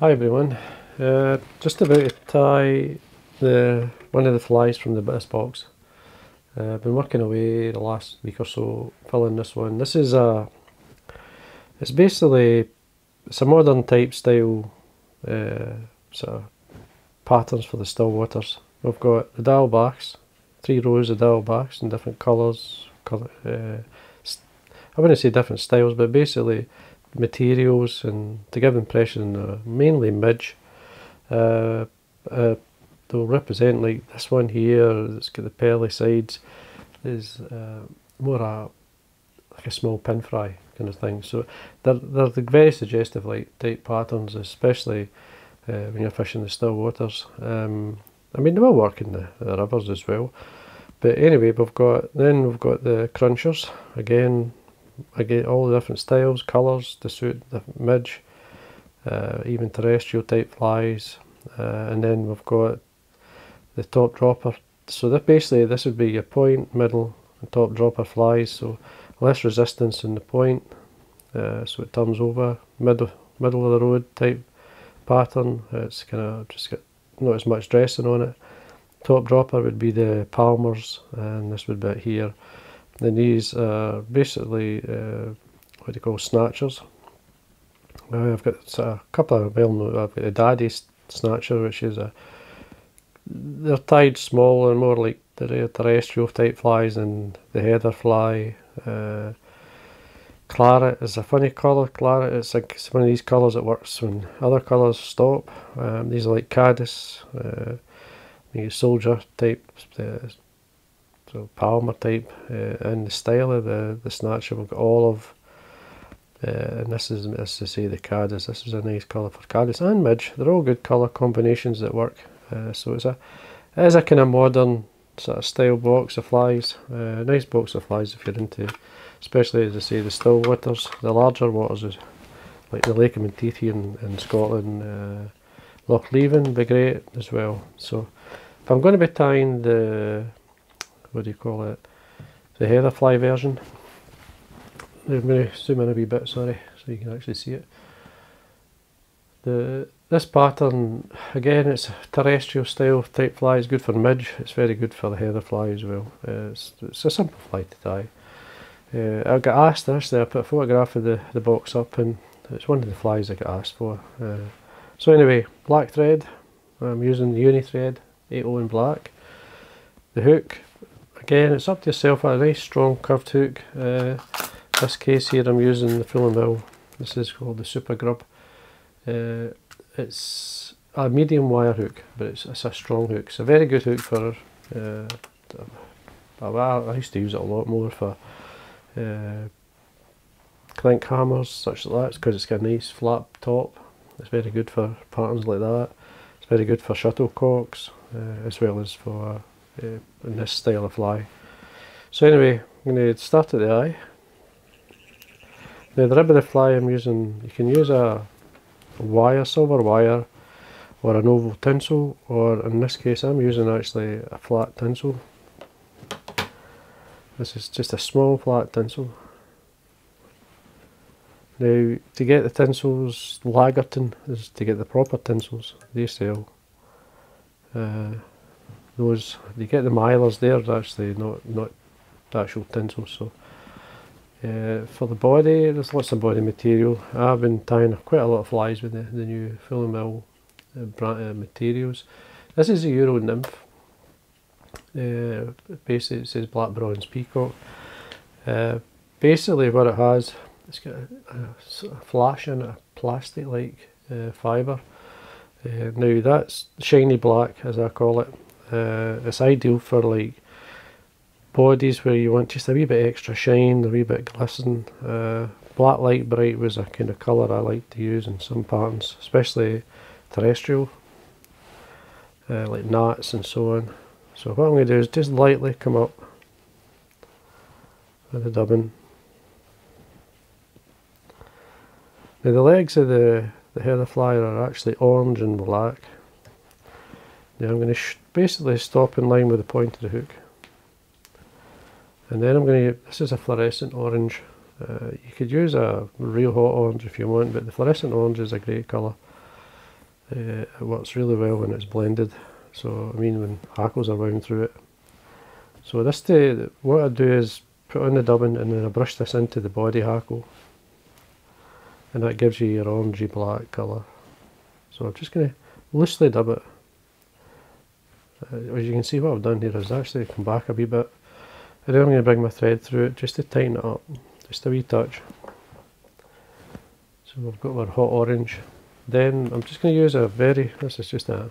Hi everyone, just about to tie one of the flies from this box. I've been working away the last week or so filling this one. It's basically, it's a modern type style sort of patterns for the still waters. We've got the dial backs, 3 rows of dial backs in different colours, I wouldn't say different styles, but basically materials, and to give the impression mainly midge. They'll represent, like this one here, it's got the pearly sides, is more like a small pin fry kind of thing. So they're very suggestive like type patterns, especially when you're fishing the still waters. I mean, they will work in the rivers as well. But anyway, we've got the crunchers again. All the different styles, colours to suit the midge, even terrestrial type flies, and then we've got the top dropper. So this would be your point, middle, and top dropper flies. So less resistance in the point, so it turns over. Middle of the road type pattern. It's kind of just got not as much dressing on it. Top dropper would be the palmers, and this would be it here. Then these are basically what do you call snatchers. I've got a couple of well-known. I've got the daddy snatcher, which is they're tied smaller and more like the terrestrial type flies, and the heather fly. Claret is a funny colour. Claret, it's one of these colours that works when other colours stop. These are like caddis, soldier type. So Palmer type, and the style of the snatcher, we've got olive, and this is to say the caddis. This is a nice colour for caddis and midge. They're all good colour combinations that work. So it is a kind of modern sort of style box of flies. Nice box of flies if you're into, especially as I say, the still waters. The larger waters is like the Lake of Menteith here in Scotland. Loch Leven would be great as well. So if I'm going to be tying the what do you call it? The heather fly version. I'm going to zoom in a wee bit, sorry, so you can actually see it. This pattern, again, it's a terrestrial style type fly. It's good for midge. It's very good for the heather fly as well. It's a simple fly to tie. I got asked actually. I put a photograph of the box up, and it's one of the flies I got asked for. So anyway, black thread. I'm using the uni thread, 8/0 in black. The hook. Again, it's up to yourself. A nice strong curved hook. This case here, I'm using the Full & Mill. This is called the Super Grub. It's a medium wire hook, but it's a strong hook. It's a very good hook for. I used to use it a lot more for clink hammers, such like that, because it's got a nice flat top. It's very good for patterns like that. It's very good for shuttlecocks, as well as for in this style of fly. So anyway, I'm going to start at the eye. Now the rib of the fly I'm using, you can use a wire, silver wire, or an oval tinsel, or in this case I'm using actually a flat tinsel. This is just a small flat tinsel. Now to get the tinsels, Lagerton is to get the proper tinsels. They sell. Those, you get the milers, they're actually not the actual tinsel. So for the body, there's lots of body material. I've been tying quite a lot of flies with the new Full & Mill materials. This is a Euro Nymph. Basically it says black bronze peacock. Basically what it has, it's got a sort of flash in it, a plastic like fibre. Now that's shiny black, as I call it. It's ideal for like bodies where you want just a wee bit extra shine, a wee bit glisten. Black light bright was a kind of colour I like to use in some patterns, especially terrestrial, like gnats and so on. So what I'm going to do is just lightly come up with the dubbing. Now the legs of the heather fly are actually orange and black. Now I'm going to basically stop in line with the point of the hook. And then I'm going to, this is a fluorescent orange. You could use a real hot orange if you want, but the fluorescent orange is a great colour. It works really well when it's blended, so I mean when hackles are wound through it. So this day, what I do is put on the dubbing and then I brush this into the body hackle, and that gives you your orangey black colour. So I'm just going to loosely dub it. As you can see, what I've done here is actually come back a wee bit, and then I'm going to bring my thread through it just to tighten it up, just a wee touch. So we've got our hot orange. Then I'm just going to use this is just an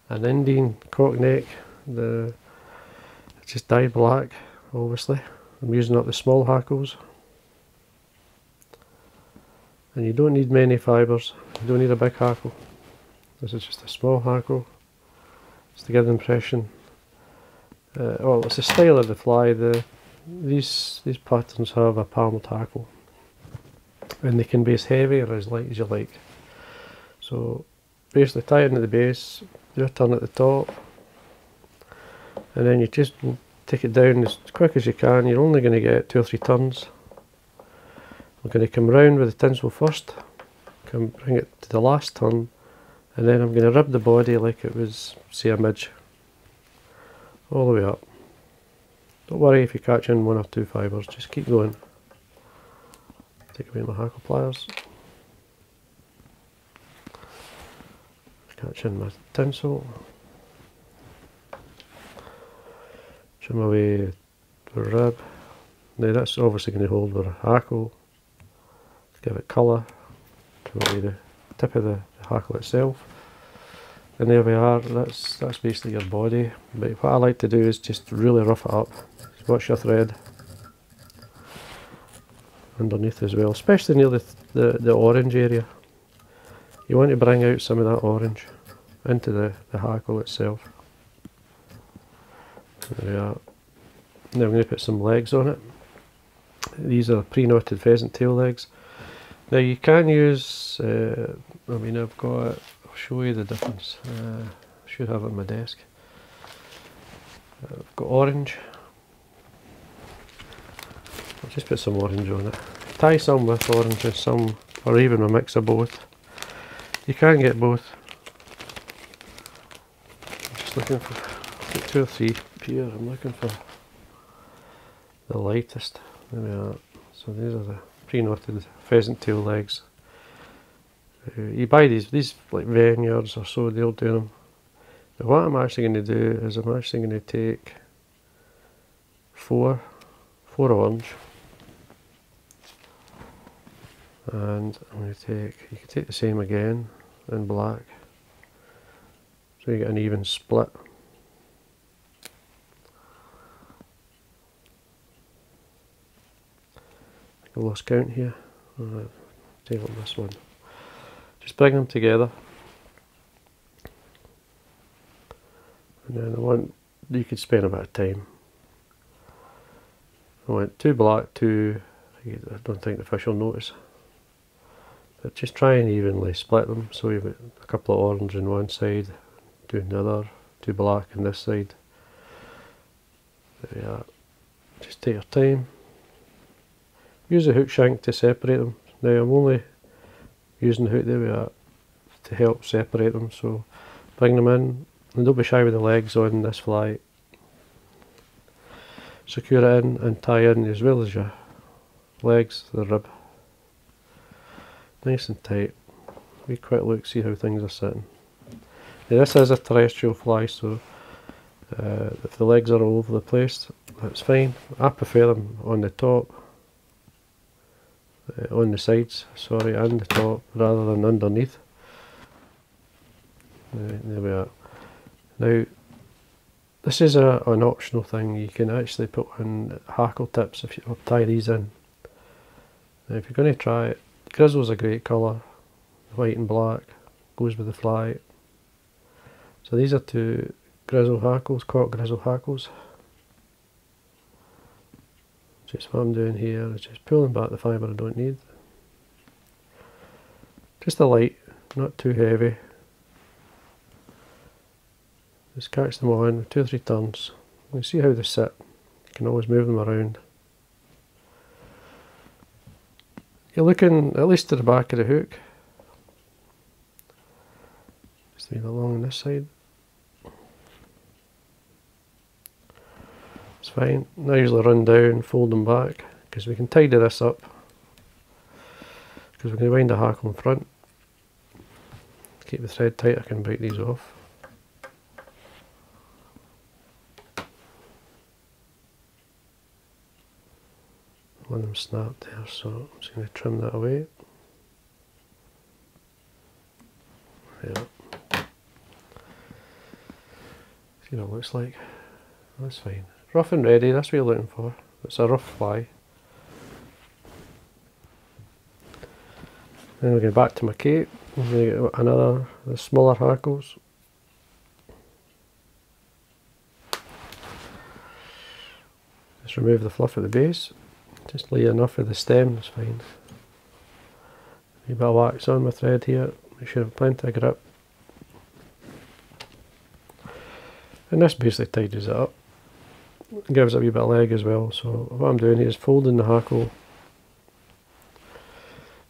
Indian cock neck, it's just dyed black obviously. I'm using up the small hackles. And you don't need many fibres, you don't need a big hackle. This is just a small hackle, just to give the impression. Well, it's the style of the fly. These patterns have a palmed hackle, and they can be as heavy or as light as you like. So basically tie it into the base, do a turn at the top, and then you just take it down as quick as you can. You're only going to get 2 or 3 turns. I'm going to come round with the tinsel first, bring it to the last turn, and then I'm going to rib the body like it was, say, a midge, all the way up. Don't worry if you catch in 1 or 2 fibres, just keep going. Take away my hackle pliers. Catch in my tinsel. Trim away the rib. Now that's obviously going to hold our hackle. Give it colour. Trim away the tip of the hackle itself. And there we are. That's basically your body. But what I like to do is just really rough it up. Just watch your thread underneath as well, especially near the orange area. You want to bring out some of that orange into the hackle itself. There we are. Now I'm going to put some legs on it. These are pre-knotted pheasant tail legs. Now you can use, I mean I've got, I'll show you the difference. I should have it on my desk. I've got orange. I'll just put some orange on it. Tie some with orange and some, or even a mix of both. You can get both. I'm just looking for, I've got 2 or 3 here. I'm looking for the lightest. There we are. So these are the pre-knotted pheasant tail legs. You buy these like vineyards or so, they'll do them. But what I'm actually going to do is I'm actually going to take 4 orange, and I'm going to take, you can take the same again in black, so you get an even split. I lost count here. Take on this one. Just bring them together, and then I want, you could spend a bit of time. I want 2 black, 2, I don't think the fish will notice, but just try and evenly split them, so you've got a couple of orange on one side, 2 on the other, 2 black on this side. There we are. Just take your time. Use a hook shank to separate them. Now I'm only using the hook, there we are, to help separate them, so bring them in, and don't be shy with the legs on this fly. Secure it in and tie in as well as your legs, the rib. Nice and tight. We quick look, see how things are sitting. Now this is a terrestrial fly, so if the legs are all over the place, that's fine. I prefer them on the top. On the sides, sorry, and the top, rather than underneath. There we are. Now, this is an optional thing. You can actually put in hackle tips if you tie these in. Now, if you're going to try it, Grizzle's a great colour, white and black, goes with the fly. So these are 2 Grizzle hackles, cock Grizzle hackles. Just what I'm doing here is just pulling back the fibre I don't need. Just a light, not too heavy. Just catch them on with 2 or 3 turns. You see how they sit. You can always move them around. You're looking at least to the back of the hook. Just a bit along on this side. It's fine. I usually run down, fold them back, because we can tidy this up. Because we can wind a hackle in front. Keep the thread tight, I can break these off. One of them snapped there, so I'm just going to trim that away. Yeah. See what it looks like. That's fine. Rough and ready, that's what you're looking for. It's a rough fly. Then we go back to my cape. I'm going to get another, the smaller hackles. Just remove the fluff at the base. Just lay enough of the stem, that's fine. A bit of wax on my thread here, make sure I have plenty of grip. And this basically tidies it up. It gives it a wee bit of leg as well, so what I'm doing here is folding the hackle.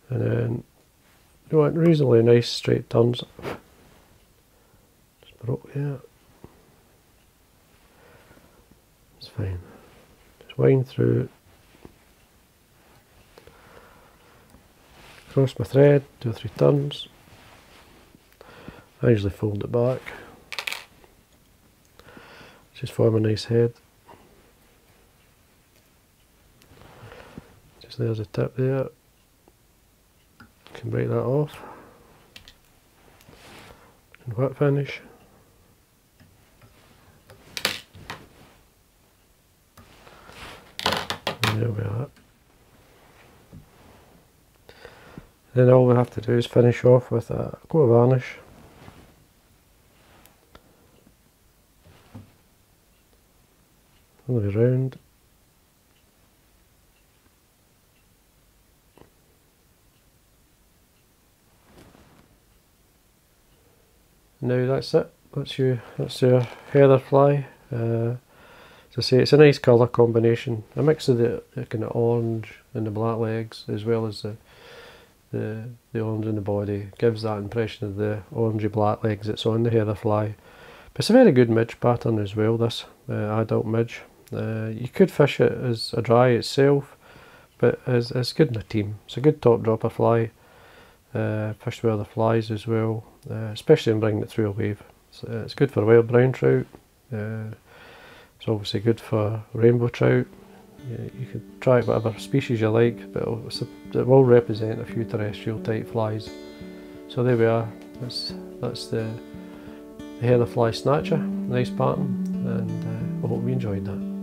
And then you want reasonably nice straight turns. Just broke there. It's fine. Just wind through. Cross my thread, 2 or 3 turns. I usually fold it back. Just form a nice head. Just there's a tip there. Can break that off. And whip finish. And there we are. Then all we have to do is finish off with a coat of varnish. All the way round. Now that's it. That's your heather fly. As I say, it's a nice colour combination. A mix of the kind of orange and the black legs, as well as the orange in the body. Gives that impression of the orangey black legs that's on the heather fly. But it's a very good midge pattern as well, this adult midge. You could fish it as a dry itself, but it's good in a team. It's a good top dropper fly. Fished with other flies as well, especially in bringing it through a wave. It's good for wild brown trout. It's obviously good for rainbow trout. You could try whatever species you like, but it will represent a few terrestrial type flies. So there we are. That's the heather fly snatcher. Nice pattern, and I hope you enjoyed that.